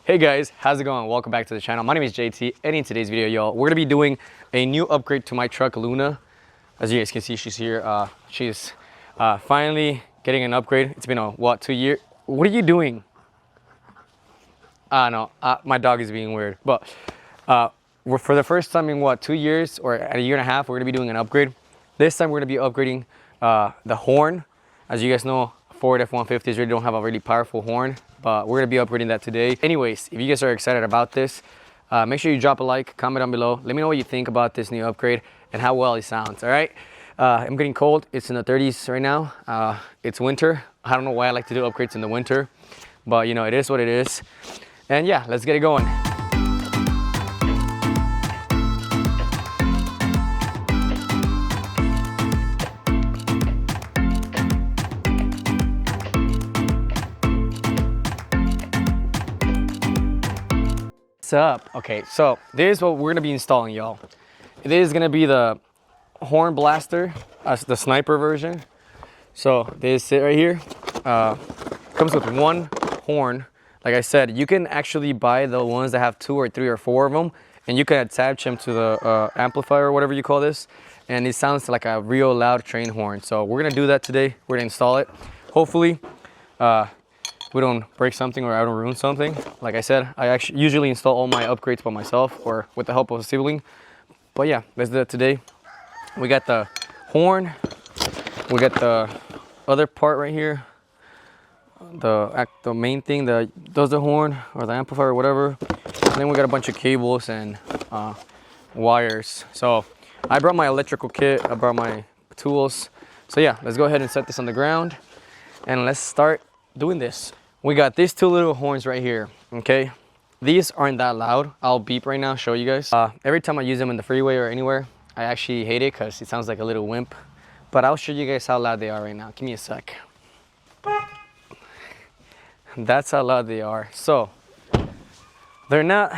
Hey guys, how's it going? Welcome back to the channel. My name is JT, and in today's video, y'all, we're gonna be doing a new upgrade to my truck, Luna. As you guys can see, she's here. She's finally getting an upgrade. It's been 2 years? What are you doing? No, my dog is being weird. But for the first time in 2 years or a year and a half, we're gonna be doing an upgrade. This time we're gonna be upgrading the horn. As you guys know, Ford F-150s really don't have a really powerful horn, but we're gonna be upgrading that today. Anyways, if you guys are excited about this, make sure you drop a like, comment down below. Let me know what you think about this new upgrade and how well it sounds, all right? I'm getting cold. It's in the 30s right now. It's winter. I don't know why I like to do upgrades in the winter, but you know, it is what it is. And yeah, let's get it going. What's up? Okay, so this is what we're gonna be installing, y'all. This is gonna be the HornBlaster, the sniper version. So this is it right here. Comes with one horn. Like I said, you can actually buy the ones that have 2 or 3 or 4 of them, and you can attach them to the amplifier or whatever you call this, and it sounds like a real loud train horn. So we're gonna do that today. We're gonna install it. Hopefully, we don't break something or I don't ruin something. Like I said, I actually usually install all my upgrades by myself or with the help of a sibling. But yeah, let's do that today. We got the horn. We got the other part right here. The main thing that does the horn or the amplifier or whatever. And then we got a bunch of cables and wires. So I brought my electrical kit. I brought my tools. So yeah, let's go ahead and set this on the ground and let's start doing this. We got these 2 little horns right here, okay? These aren't that loud. I'll beep right now, show you guys. Every time I use them in the freeway or anywhere, I actually hate it because it sounds like a little wimp. But I'll show you guys how loud they are right now. Give me a sec. That's how loud they are. So, they're not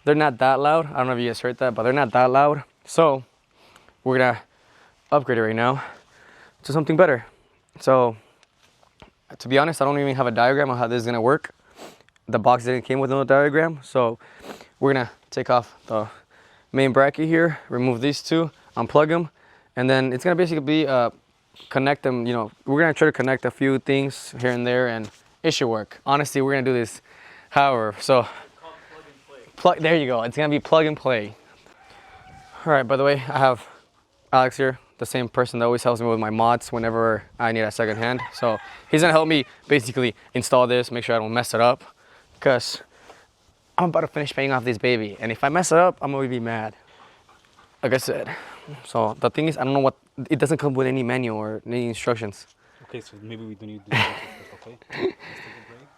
that loud. I don't know if you guys heard that, but they're not that loud. So, we're gonna upgrade it right now to something better. So, to be honest, I don't even have a diagram on how this is gonna work. The box didn't came with no diagram, so we're gonna take off the main bracket here, remove these 2, unplug them, and then it's gonna basically be connect them. You know, we're gonna try to connect a few things here and there, and it should work. Honestly, we're gonna do this however. So, there you go. It's gonna be plug and play. All right. By the way, I have Alex here, the same person that always helps me with my mods whenever I need a second hand. So he's gonna help me basically install this, make sure I don't mess it up, because I'm about to finish paying off this baby, and if I mess it up, I'm gonna be mad. Like I said. So the thing is, I don't know what, it doesn't come with any manual or any instructions. Okay, so maybe we don't need to do that, okay?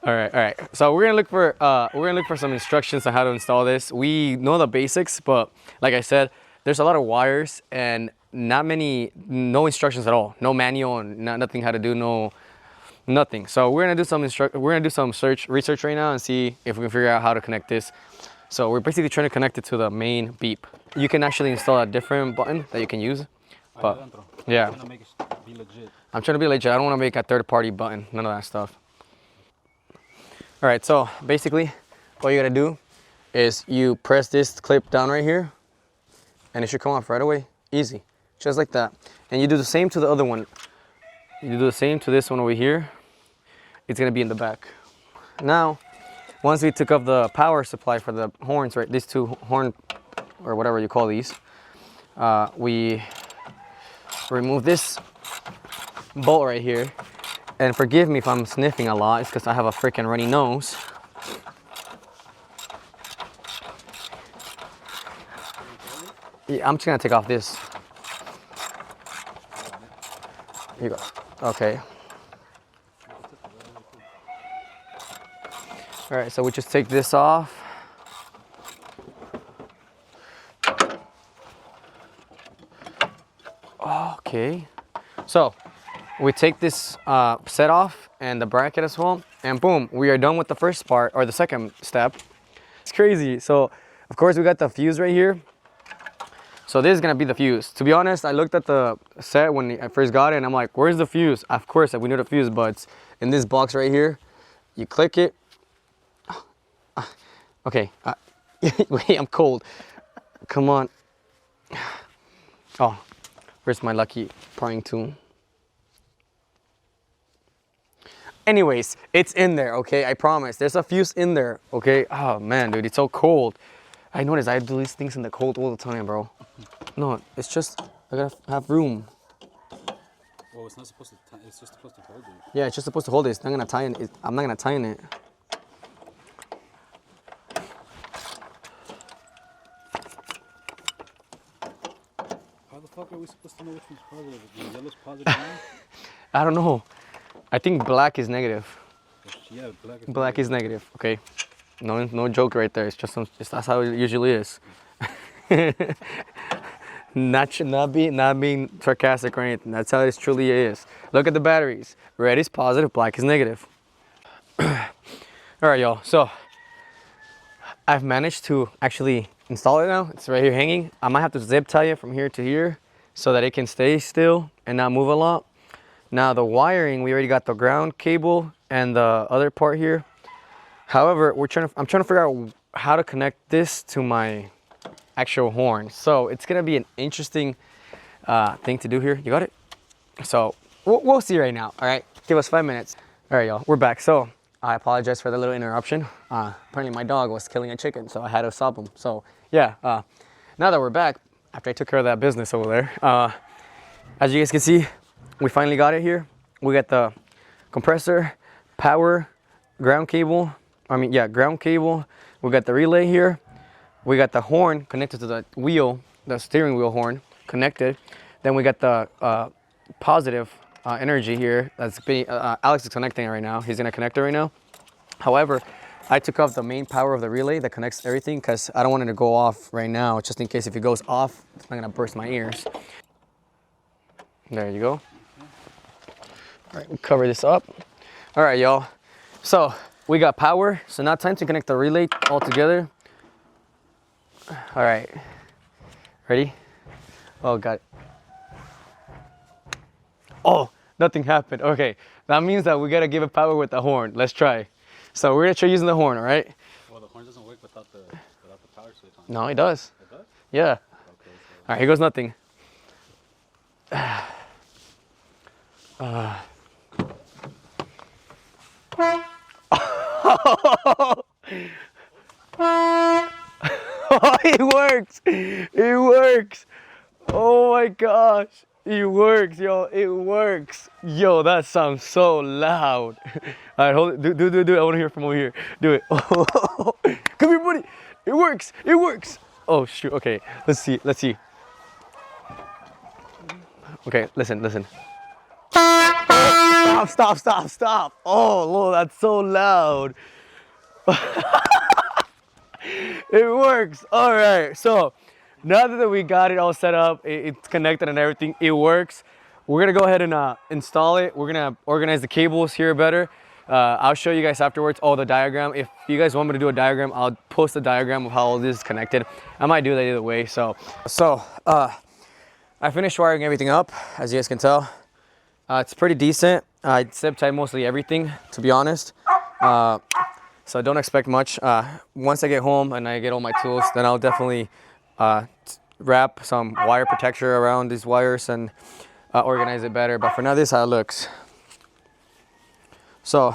All right. So we're gonna look for some instructions on how to install this. We know the basics, but like I said, there's a lot of wires and no instructions at all. No manual and nothing how to do, nothing. So we're gonna do some research right now and see if we can figure out how to connect this. So we're basically trying to connect it to the main beep. You can actually install a different button that you can use. But yeah, I'm trying to make it be legit. I'm trying to be legit. I don't want to make a third-party button. None of that stuff. All right. So basically, what you gotta do is you press this clip down right here, and it should come off right away. Easy, just like that. And you do the same to the other one. You do the same to this one over here. It's gonna be in the back. Now, once we took off the power supply for the horns, right? These 2 horn, or whatever you call these, we remove this bolt right here. And forgive me if I'm sniffing a lot. It's because I have a freaking runny nose. Yeah, I'm just gonna take off this. Here you go. Okay. All right, so we just take this off. Okay. So we take this set off and the bracket as well, and boom, we are done with the first part, or the second step. It's crazy. So of course we got the fuse right here. So this is gonna be the fuse. To be honest, I looked at the set when I first got it and I'm like, where's the fuse? Of course, we know the fuse, but it's in this box right here. You click it, Okay. Wait, I'm cold. Come on. Oh, where's my lucky prying tool? Anyways, it's in there, okay? I promise. There's a fuse in there, okay? Oh, man, dude, it's so cold. I notice I do these things in the cold all the time, bro. No, it's just, I gotta have room. Well, it's not supposed to. It's just supposed to hold it. Yeah, it's just supposed to hold it. It's not gonna tie in. I'm not gonna tie in it. How the fuck are we supposed to know which one's positive? The yellow's positive now? I don't know. I think black is negative. Yeah, black is Black is negative. Okay. No joke right there. It's just that's how it usually is. not being sarcastic or anything. That's how it truly is. Look at the batteries. Red is positive, black is negative. All right, y'all. So I've managed to actually install it now. It's right here hanging. I might have to zip tie it from here to here so that it can stay still and not move a lot. Now the wiring, we already got the ground cable and the other part here. However, I'm trying to figure out how to connect this to my actual horn. So it's gonna be an interesting thing to do here. You got it? So we'll see right now. All right, give us 5 minutes. All right, y'all, we're back. So I apologize for the little interruption. Apparently my dog was killing a chicken, so I had to stop him. So yeah, now that we're back, after I took care of that business over there, as you guys can see, we finally got it here. We got the compressor, power, ground cable. Ground cable. We got the relay here. We got the horn connected to the wheel, the steering wheel horn connected. Then we got the positive energy here. That's being, Alex is connecting it right now. He's gonna connect it right now. However, I took off the main power of the relay that connects everything because I don't want it to go off right now, just in case if it goes off, it's not gonna burst my ears. There you go. All right, we'll cover this up. All right, y'all. So we got power. So now time to connect the relay all together. All right, ready? Oh, got it. Oh, nothing happened. Okay, that means that we gotta give it power with the horn. Let's try. So we're gonna try using the horn, all right? Well, the horn doesn't work without the power switch on. No, it does. It does? Yeah. Okay, so All right, here goes nothing. Oh, it works! It works! Oh my gosh! It works, yo! It works! Yo, that sounds so loud. All right, hold it. Do it. I want to hear from over here. Do it. Come here, buddy. It works. It works. Oh shoot. Okay. Let's see. Okay. Listen. Stop. Oh Lord, that's so loud. It works. All right. So now that we got it all set up, it's connected and everything, it works. We're gonna go ahead and install it. We're gonna organize the cables here better. I'll show you guys afterwards. Oh, the diagram. If you guys want me to do a diagram, I'll post a diagram of how all this is connected. I might do that either way. So I finished wiring everything up, as you guys can tell. It's pretty decent. I zip tied mostly everything, to be honest. So don't expect much. Once I get home and I get all my tools, then I'll definitely wrap some wire protection around these wires and organize it better. But for now, this is how it looks. So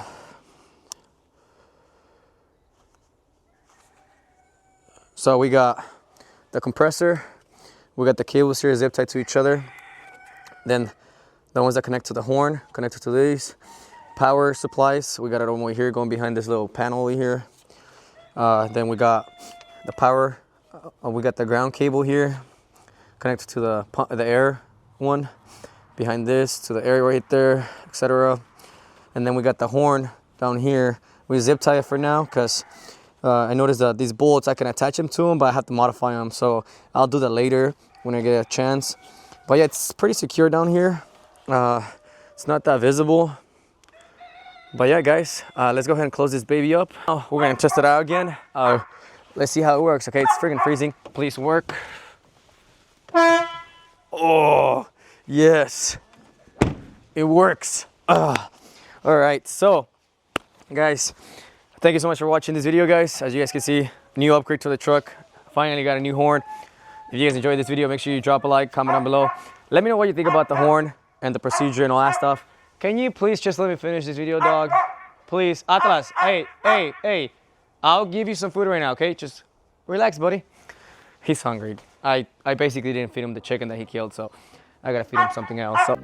we got the compressor, we got the cables here zip tied to each other. Then the ones that connect to the horn, connected to these. Power supplies, we got it over here going behind this little panel over here. Then we got the power, we got the ground cable here connected to the air one behind this to the air right there, etc. And then we got the horn down here. We zip tie it for now because I noticed that these bolts I can attach them to them, but I have to modify them, so I'll do that later when I get a chance. But yeah, it's pretty secure down here. It's not that visible. But yeah, guys, let's go ahead and close this baby up. Oh, we're gonna test it out again. Let's see how it works. Okay, it's freaking freezing. Please work. Oh, yes, it works. All right, so guys, Thank you so much for watching this video, guys. As you guys can see, new upgrade to the truck. Finally got a new horn. If you guys enjoyed this video, make sure you drop a like, comment down below. Let me know what you think about the horn and the procedure and all that stuff. Can you please just let me finish this video, dog? Please. Atlas, hey. I'll give you some food right now, okay? Just relax, buddy. He's hungry. I basically didn't feed him the chicken that he killed, so I gotta feed him something else. So.